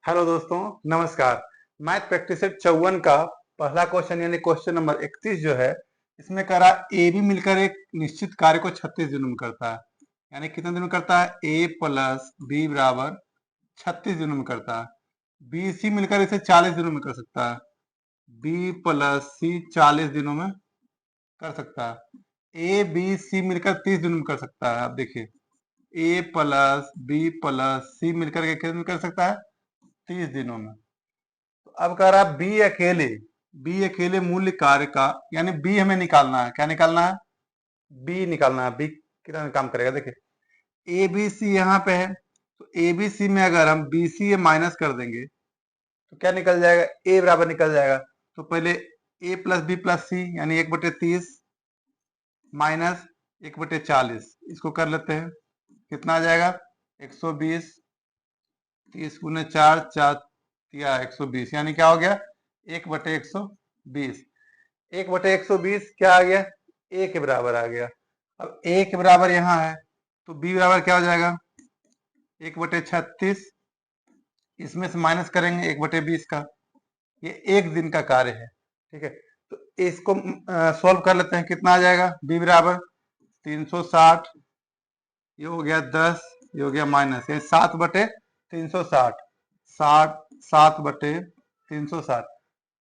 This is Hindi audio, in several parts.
हेलो दोस्तों, नमस्कार। मैथ प्रैक्टिस सेट 54 का पहला क्वेश्चन यानी क्वेश्चन नंबर 31 जो है, इसमें करा ए बी मिलकर एक निश्चित कार्य को 36 दिनों में करता है। यानी कितने दिनों में करता है? ए प्लस बी बराबर 36 दिनों में करता है। बी सी मिलकर इसे 40 दिनों में कर सकता है। बी प्लस सी 40 दिनों में कर सकता है। ए बी सी मिलकर 30 दिनों में कर सकता है। अब देखिए, ए प्लस बी प्लस सी मिलकर के कितने में कर सकता है? 30 दिनों में। तो अब कह रहा है बी अकेले मूल्य कार्य का, यानी बी हमें निकालना है। क्या निकालना है? बी निकालना है। बी कितना काम करेगा? देखिए, ए बी सी यहाँ पे है, तो ए बी सी में अगर हम बी सी माइनस कर देंगे तो क्या निकल जाएगा? ए बराबर निकल जाएगा। तो पहले ए प्लस बी प्लस सी यानी 1/30 माइनस 1/40, इसको कर लेते हैं। कितना आ जाएगा? 120। 30 × 4 4 या 120, यानी क्या हो गया? 1/120। 1/120 क्या आ गया? ए के बराबर आ गया। अब ए के बराबर यहाँ है, तो बी बराबर क्या हो जाएगा? 1/36। इसमें से माइनस करेंगे 1/20 का। ये एक दिन का कार्य है, ठीक है। तो इसको सॉल्व कर लेते हैं। कितना आ जाएगा? बी बराबर 360, ये हो गया 10, ये हो गया माइनस, ये 7/360। 7/360।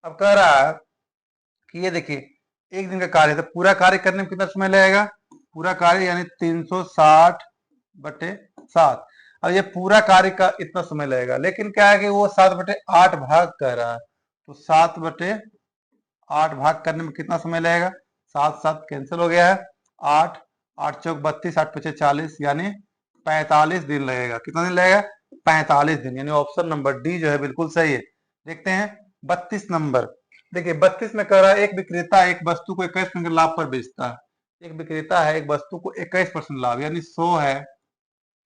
अब कह रहा है कि ये देखिए, एक दिन का कार्य है तो पूरा कार्य करने में कितना समय लगेगा? पूरा कार्य यानी 360/7। अब ये पूरा कार्य का इतना समय लगेगा, लेकिन क्या है कि वो 7/8 भाग कर रहा है, तो 7/8 भाग करने में कितना समय लगेगा? 7 7 कैंसिल हो गया है। 8 8 चौक 32, 8 पचे 40, यानी 45 दिन लगेगा। कितना दिन लगेगा? 45 दिन। यानी ऑप्शन नंबर डी जो है बिल्कुल सही है। देखते हैं 32 नंबर। देखिए 32 में कह रहा है एक विक्रेता एक वस्तु को 21% लाभ पर बेचता है। एक विक्रेता है एक वस्तु को 21% लाभ, यानी 100 है,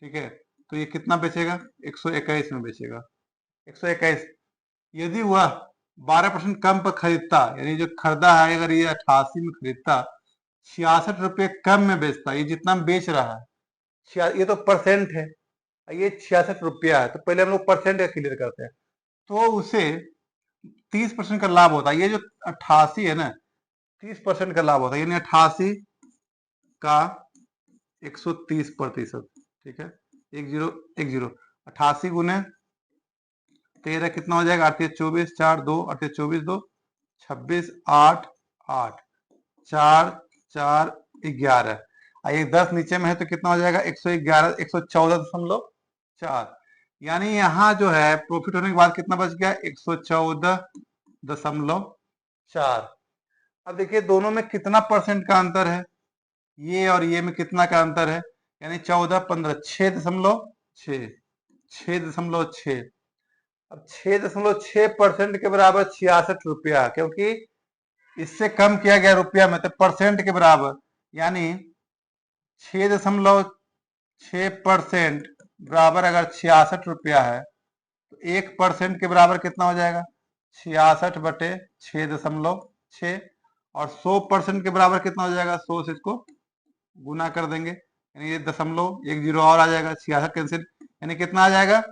ठीक है। तो ये कितना बेचेगा? 121 में बेचेगा। 121। यदि वह 12% कम पर खरीदता, यानी जो खरीदा है अगर ये 88 में खरीदता, 66 रुपये कम में बेचता, ये जितना में बेच रहा है, ये तो परसेंट है, ये 66 रुपया है। तो पहले हम लोग परसेंट का क्लियर करते हैं। तो उसे 30% का लाभ होता है। ये जो 88 है ना, 30% का लाभ होता है, यानी 88 का 130%, ठीक है। 1010 88 गुने 13 कितना हो जाएगा? 8 24 4 2 8 24 2 26 8 8 4 4 11। ये 10 नीचे में है तो कितना हो जाएगा? 111 114.4। यानी यहाँ जो है प्रॉफिट होने के बाद कितना बच गया? 114.4। अब देखिए दोनों में कितना परसेंट का अंतर है, ये और ये में कितना का अंतर है? यानी 14 15 6.6 6.6। अब 6.6% के बराबर 66 रुपया, क्योंकि इससे कम किया गया रुपया में, तो परसेंट के बराबर, यानी 6.6% बराबर अगर 66 रुपया है तो 1% के बराबर कितना हो जाएगा? 66/6.6। और 100% के बराबर कितना हो जाएगा? 100 से इसको गुना कर देंगे, यानी ये दशमलव एक जीरो और आ जाएगा। 66 कैंसिल, यानी कितना आ जाएगा?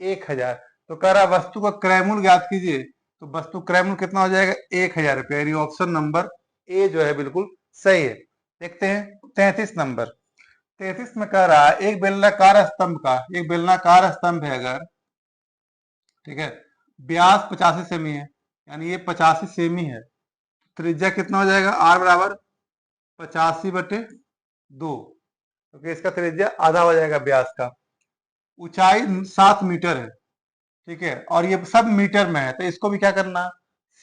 1000। तो कह रहा वस्तु का क्रय मूल्य ज्ञात कीजिए, तो वस्तु क्रय मूल्य कितना हो जाएगा? 1000 रुपया। यानी ऑप्शन नंबर ए जो है बिल्कुल सही है। देखते हैं 33 नंबर। 33 में कह रहा है एक बेलनाकार स्तंभ है अगर, ठीक है, व्यास 85 सेमी है, यानी ये 85 सेमी है, त्रिज्या कितना हो जाएगा? आर बराबर 85/2, क्योंकि इसका त्रिज्या आधा हो जाएगा व्यास का। ऊंचाई 7 मीटर है, ठीक है, और ये सब मीटर में है, तो इसको भी क्या करना?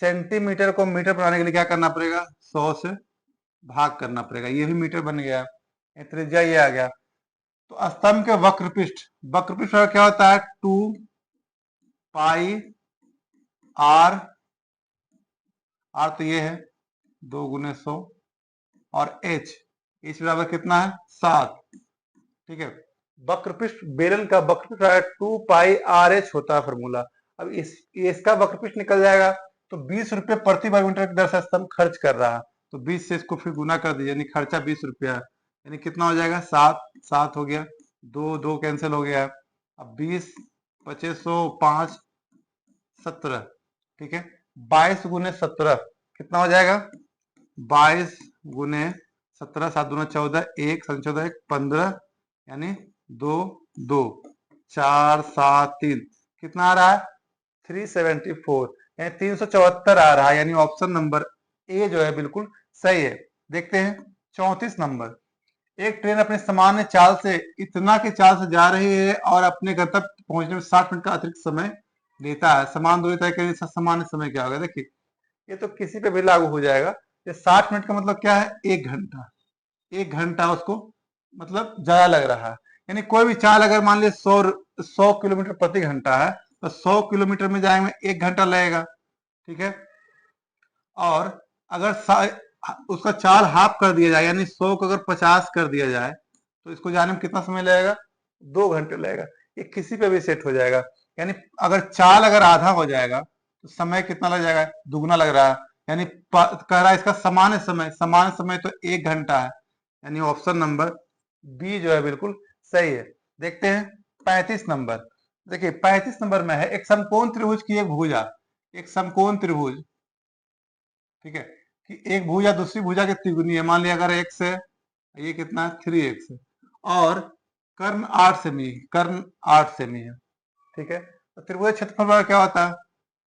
सेंटीमीटर को मीटर बनाने के लिए क्या करना पड़ेगा? 100 से भाग करना पड़ेगा। ये भी मीटर बन गया, ये त्रिज्या ये आ गया। तो स्तंभ के वक्रपृष्ठ का क्या होता है? 2πr। आर तो ये है 2 × 100, और एच बराबर कितना है? 7, ठीक है। वक्रपृष्ठ बेलन का वक्रपृष्ठ 2πrh होता है फॉर्मूला। अब इसका वक्रपृष्ठ निकल जाएगा, तो 20 रुपये प्रति वर्ग मीटर की दर से स्तंभ खर्च कर रहा है, तो 20 से इसको फिर गुना कर दीजिए, यानी खर्चा 20 रुपया है, यानी कितना हो जाएगा? 7 7 हो गया, 2 2 कैंसिल हो गया। अब 20 25 100 5 17, ठीक है। 22 गुने 17 कितना हो जाएगा? 22 गुने 17, 7 दूना 14, 1 7 14 1 15, यानी 2 2 4 7 3, कितना आ रहा है? 374, यानी 374 आ रहा है, यानी ऑप्शन नंबर ए जो है बिल्कुल सही है। देखते हैं 34 नंबर। एक ट्रेन अपने सामान्य चाल से इतना की चाल से जा रही है और अपने गंतव्य पहुंचने में 60 मिनट का अतिरिक्त समय लेता है। समान दूरी तय करने से सामान्य समय क्या होगा? देखिए ये तो किसी पे भी लागू हो जाएगा। ये 60 मिनट का मतलब क्या है? 1 घंटा। 1 घंटा उसको मतलब ज्यादा लग रहा है। यानी कोई भी चाल अगर मान लीजिए 100 किलोमीटर प्रति घंटा है, तो 100 किलोमीटर में जाएंगे 1 घंटा लगेगा, ठीक है। और अगर उसका चाल हाफ कर दिया जाए, यानी 100 को अगर 50 कर दिया जाए, तो इसको जाने में कितना समय लगेगा? 2 घंटे लगेगा। ये किसी पे भी सेट हो जाएगा। यानी अगर चाल अगर आधा हो जाएगा तो समय कितना लग जाएगा? दुगना लग रहा है। यानी कह रहा है इसका सामान्य समय तो 1 घंटा है, यानी ऑप्शन नंबर बी जो है बिल्कुल सही है। देखते हैं 35 नंबर। देखिए 35 नंबर में है एक समकोण त्रिभुज की एक भुजा, एक समकोण त्रिभुज, ठीक है, कि एक भुजा दूसरी भुजा के तिगुनी है। मान लिया अगर x है, ये कितना है? 3x है, और कर्ण 8 सेमी, कर्ण 8 सेमी है, ठीक है। तो त्रिभुज क्षेत्रफल बराबर क्या होता है?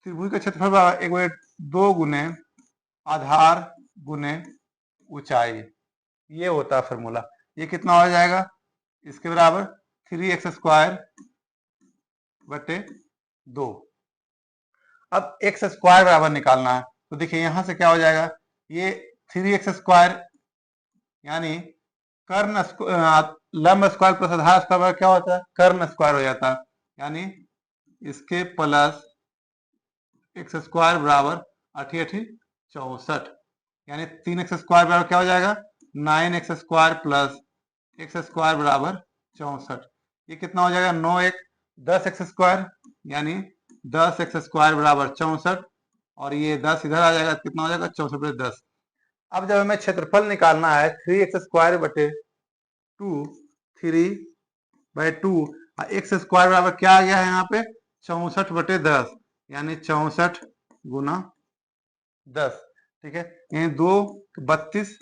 त्रिभुज का क्षेत्रफल बराबर एक बार 2 गुने आधार गुने ऊंचाई, ये होता है फॉर्मूला। ये कितना हो जाएगा? इसके बराबर 3x² बटे 2। अब एक्स स्क्वायर बराबर निकालना है, तो देखिए यहां से क्या हो जाएगा? ये 3x², यानी कर्ण लंब स्क्वायर प्लस आधार स्क्वायर बराबर क्या होता है? कर्ण स्क्वायर हो जाता है। यानी इसके प्लस x² बराबर 8 64, यानी 3x² बराबर क्या हो जाएगा? 9x² प्लस x² बराबर 64। ये कितना हो जाएगा? 9 1 10x², यानी 10x² बराबर 64, और ये 10 इधर आ जाएगा, कितना हो जाएगा? 64 बटे 10। अब जब हमें क्षेत्रफल निकालना है 3x² बटे 2, 3/2, x² बराबर क्या आ गया है यहाँ पे? 64 बटे 10, यानी 64 गुना 10, ठीक है। यानी 2 32,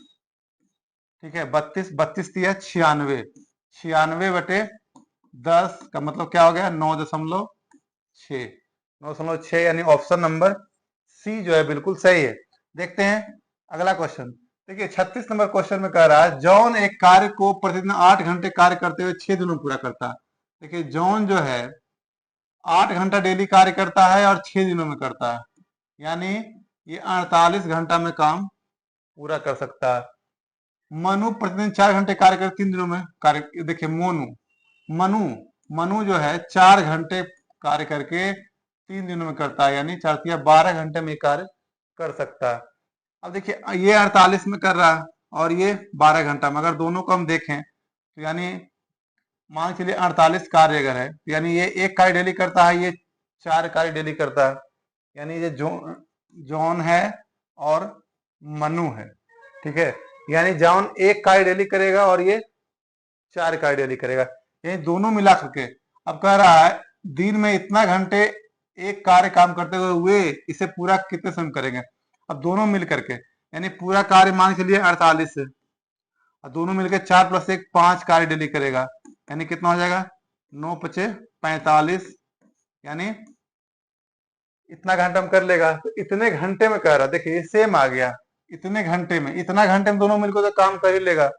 ठीक है, 32 32 दिया 96, 96 बटे 10 का मतलब क्या हो गया? 9.6, 9.6, यानी ऑप्शन नंबर सी जो है बिल्कुल सही है। देखते हैं अगला क्वेश्चन। देखिए 36 नंबर क्वेश्चन में कह रहा है जॉन एक कार्य को प्रतिदिन 8 घंटे कार्य करते हुए 6 दिनों में पूरा करता है। देखिए जॉन जो है 8 घंटा डेली कार्य करता है और 6 दिनों में करता है, यानी ये 48 घंटा में काम पूरा कर सकता है। मनु प्रतिदिन 4 घंटे कार्य कर 3 दिनों में कार्य, देखिए मनु मनु जो है 4 घंटे कार्य करके 3 दिनों में करता है, यानी 4 या 12 घंटे में कार्य कर सकता है। अब देखिए ये 48 में कर रहा है और ये 12 घंटा में, अगर दोनों को हम देखें तो यानी मान चलिए 48 कार्य अगर है, तो यानी ये 1 कार्य डेली करता है, ये 4 कार्य डेली करता है। यानी ये जॉन है और मनु है, ठीक है। यानी जॉन 1 कार्य डेली करेगा और ये 4 कार्य डेली करेगा, यानी दोनों मिला करके। अब कह रहा है दिन में इतना घंटे एक कार्य काम करते हुए वे इसे पूरा कितने समय करेंगे? अब दोनों मिल करके, यानी पूरा कार्य मान के लिए 48 है, और दोनों मिलकर 4 + 1 5 कार्य डेली करेगा, यानी कितना हो जाएगा? 9 × 5 = 45, यानी इतना घंटा में कर लेगा। तो इतने घंटे में कह रहा, देखिए सेम आ गया, इतने घंटे में, इतना घंटे में दोनों मिलकर तो काम कर ही लेगा।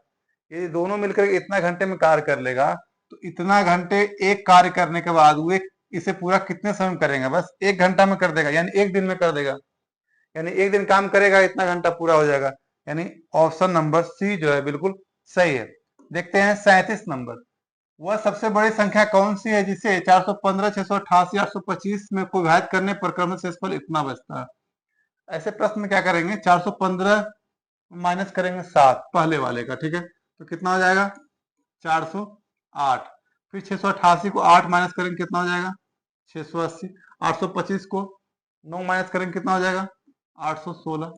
ये दोनों मिलकर इतना घंटे में कार्य कर लेगा, तो इतना घंटे एक कार्य करने के बाद वे इसे पूरा कितने समय में करेंगे? बस 1 घंटा में कर देगा, यानी 1 दिन में कर देगा। यानी 1 दिन काम करेगा, इतना घंटा पूरा हो जाएगा, यानी ऑप्शन नंबर सी जो है बिल्कुल सही है। देखते हैं 37 नंबर। वह सबसे बड़ी संख्या कौन सी है जिसे 415 688 825 में को विभाजित करने पर क्रम शेषफल इतना बचता है? ऐसे प्रश्न में क्या करेंगे? 415 माइनस करेंगे 7 पहले वाले का, ठीक है, तो कितना हो जाएगा? 408। फिर 688 को 8 माइनस करेंगे, कितना हो जाएगा? 680। 825 को 9 माइनस करेंगे, कितना हो जाएगा? 816।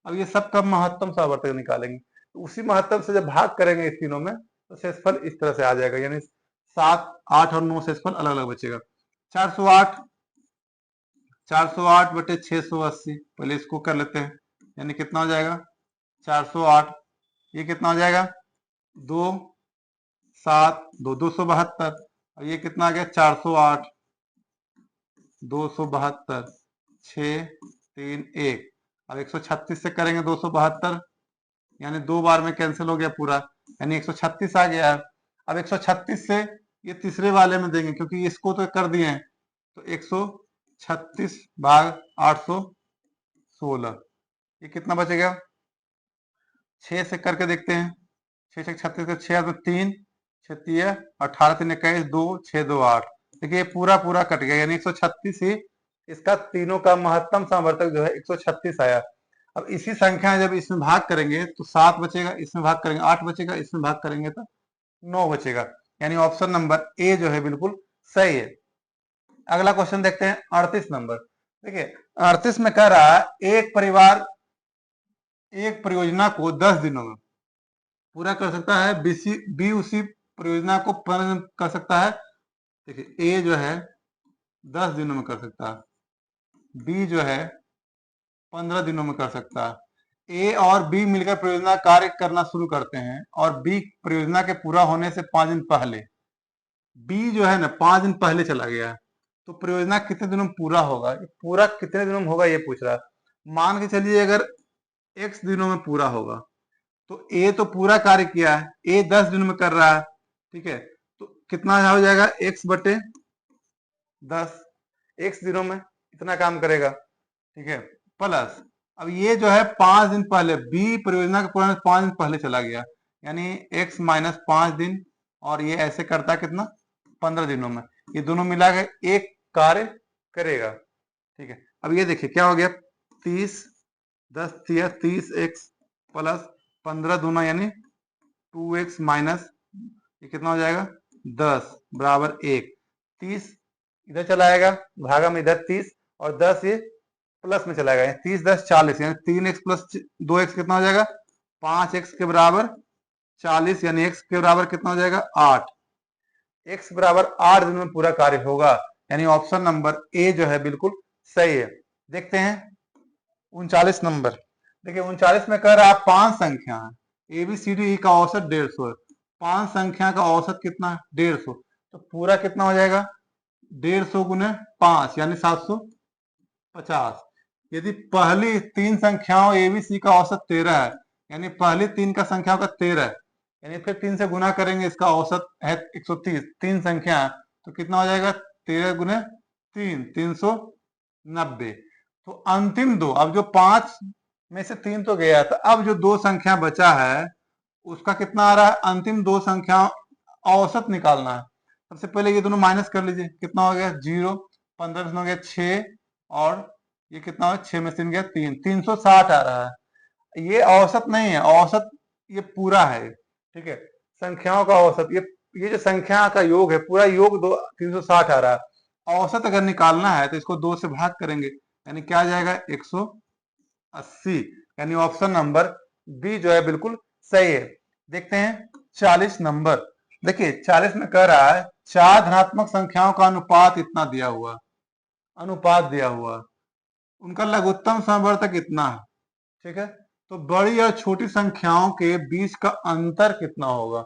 अब ये सब का महत्तम सावर्तक निकालेंगे, तो उसी महत्तम से जब भाग करेंगे इस तीनों में, तो शेषफल इस तरह से आ जाएगा, यानी 7 8 और 9 शेषफल अलग अलग बचेगा। 408 408 बटे 680, पहले इसको कर लेते हैं, यानी कितना हो जाएगा 408, ये कितना हो जाएगा 2 7 2 272, और ये कितना आ गया 408 272 6 3 1, अब 136 से करेंगे 272, यानी 2 बार में कैंसिल हो गया पूरा, यानी 136 आ गया है। अब 136 से ये तीसरे वाले में देंगे क्योंकि इसको तो कर दिए हैं, तो 136 भाग 816, ये कितना बचेगा 6 से करके देखते हैं, 6 से 36 का 6 में 3 6 18 3 21 2 6 2 8, देखिए पूरा पूरा कट गया, यानी 136 ही इसका तीनों का महत्तम सामर्थ्य जो है 136 आया। अब इसी संख्या जब इसमें भाग करेंगे तो 7 बचेगा, इसमें भाग करेंगे 8 बचेगा, इसमें भाग करेंगे तो 9 बचेगा, यानी ऑप्शन नंबर ए जो है बिल्कुल सही है। अगला क्वेश्चन देखते हैं 38 नंबर। देखिए 38 में कह रहा है एक परिवार एक परियोजना को 10 दिनों में पूरा कर सकता है, बी उसी परियोजना को 15 दिन कर सकता है। देखिए ए जो है 10 दिनों में कर सकता है, बी जो है 15 दिनों में कर सकता है। ए और बी मिलकर परियोजना कार्य करना शुरू करते हैं और बी परियोजना के पूरा होने से 5 दिन पहले, बी जो है ना 5 दिन पहले चला गया, तो परियोजना कितने दिनों में पूरा होगा, पूरा कितने दिनों में होगा ये पूछ रहा है। मान के चलिए अगर x दिनों में पूरा होगा, तो ए तो पूरा कार्य किया है, ए 10 दिनों में कर रहा है, ठीक है, तो कितना हो जाएगा x बटे 10, x दिनों में इतना काम करेगा, ठीक है, प्लस अब ये जो है 5 दिन पहले, बी परियोजना के पूरा 5 दिन पहले चला गया, यानी x माइनस 5 दिन, और ये ऐसे करता है कितना 15 दिनों में, ये दोनों मिला के एक कार्य करेगा, ठीक है। अब ये देखिए क्या हो गया 30 10 30 x प्लस 15 दूना यानी 2x माइनस ये कितना हो जाएगा 10 बराबर 1, 30 इधर चला आएगा भागा में इधर 30 और 10 ये प्लस में चला जाएगा, 30 10 40, यानी 3x प्लस 2x कितना हो जाएगा 5x के बराबर 40, यानी x के बराबर कितना हो जाएगा 8, x बराबर 8 दिन में पूरा कार्य होगा, यानी ऑप्शन नंबर ए जो है बिल्कुल सही है। देखते हैं 39 नंबर। देखिए 39 में कह रहा है 5 संख्या है ABCD का औसत 150 है, 5 संख्या का औसत कितना है 150, तो पूरा कितना हो जाएगा 150 गुने 5 यानी 750। यदि पहली 3 संख्याओं ABC का औसत 13 है, यानी पहली 3 का संख्याओं का 13 है, यानी फिर 3 से गुना करेंगे, इसका औसत है 130, 3 संख्या है तो कितना हो जाएगा 13 गुने 3 390। तो अंतिम दो, अब जो 5 में से 3 तो गया था, अब जो 2 संख्या बचा है उसका कितना आ रहा है, अंतिम 2 संख्या औसत निकालना है। सबसे पहले ये दोनों माइनस कर लीजिए, कितना हो गया 0, 15 में हो गया 6, और ये कितना हो 6 में से गया 3, 360 आ रहा है। ये औसत नहीं है, औसत ये पूरा है, ठीक है, संख्याओं का औसत, ये जो संख्या का योग है पूरा योग 360 आ रहा है। औसत अगर निकालना है तो इसको 2 से भाग करेंगे, यानी क्या आ जाएगा 180, यानी ऑप्शन नंबर बी जो है बिल्कुल सही है। देखते हैं 40 नंबर। देखिए 40 में कह रहा है 4 धनात्मक संख्याओं का अनुपात इतना दिया हुआ, अनुपात दिया हुआ, उनका लघुत्तम समवर्तक कितना है, ठीक है, तो बड़ी और छोटी संख्याओं के बीच का अंतर कितना होगा।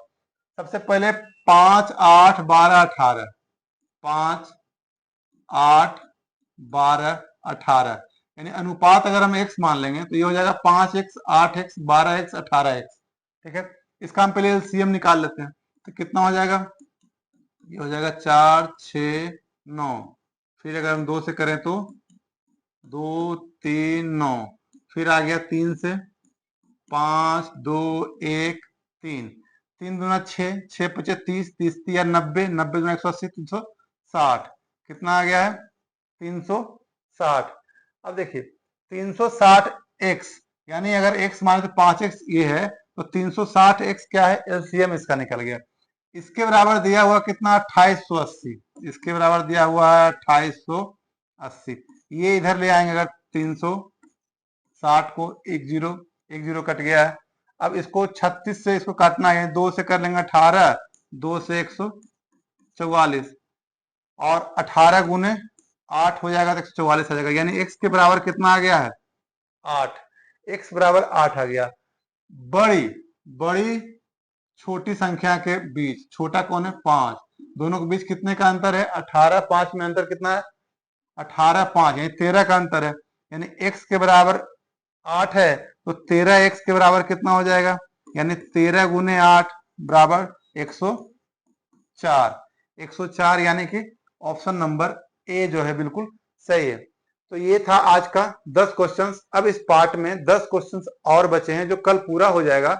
सबसे पहले 5 8 12 18, 5 8 12 18, यानी अनुपात अगर हम x मान लेंगे तो ये हो जाएगा 5x 8x 12x 18x, ठीक है। इसका हम पहले एलसीएम निकाल लेते हैं, तो कितना हो जाएगा, ये हो जाएगा 4 6 9, फिर अगर हम 2 से करें तो 2 3 9, फिर आ गया 3 से 5 2 1 3, 3 दूना 6 6 पचे 30 30 या 90 90 दूना 180 360, कितना आ गया है 360। अब देखिए 360x, यानी अगर x माने तो 5x ये है, तो 360x क्या है एलसीएम इसका निकल गया। इसके बराबर दिया हुआ कितना 2880, इसके बराबर दिया हुआ है 2880, ये इधर ले आएंगे अगर 360 को 1 0 कट गया है। अब इसको 36 से इसको काटना है, 2 से कर लेंगे 18, 2 से 144, और 18 गुने 8 हो जाएगा तो 144 आ जाएगा, यानी x के बराबर कितना आ गया है 8। x बराबर 8 आ गया। बड़ी बड़ी छोटी संख्या के बीच, छोटा कौन है 5, दोनों के बीच कितने का अंतर है 18, 5 में अंतर कितना है 18, 5 यानी 13 का अंतर है। यानी x के बराबर 8 है तो 13 x के बराबर कितना हो जाएगा, यानी 13 गुने 8 बराबर 104। 104 यानी कि ऑप्शन नंबर ए जो है बिल्कुल सही है। तो ये था आज का 10 क्वेश्चंस। अब इस पार्ट में 10 क्वेश्चंस और बचे हैं जो कल पूरा हो जाएगा।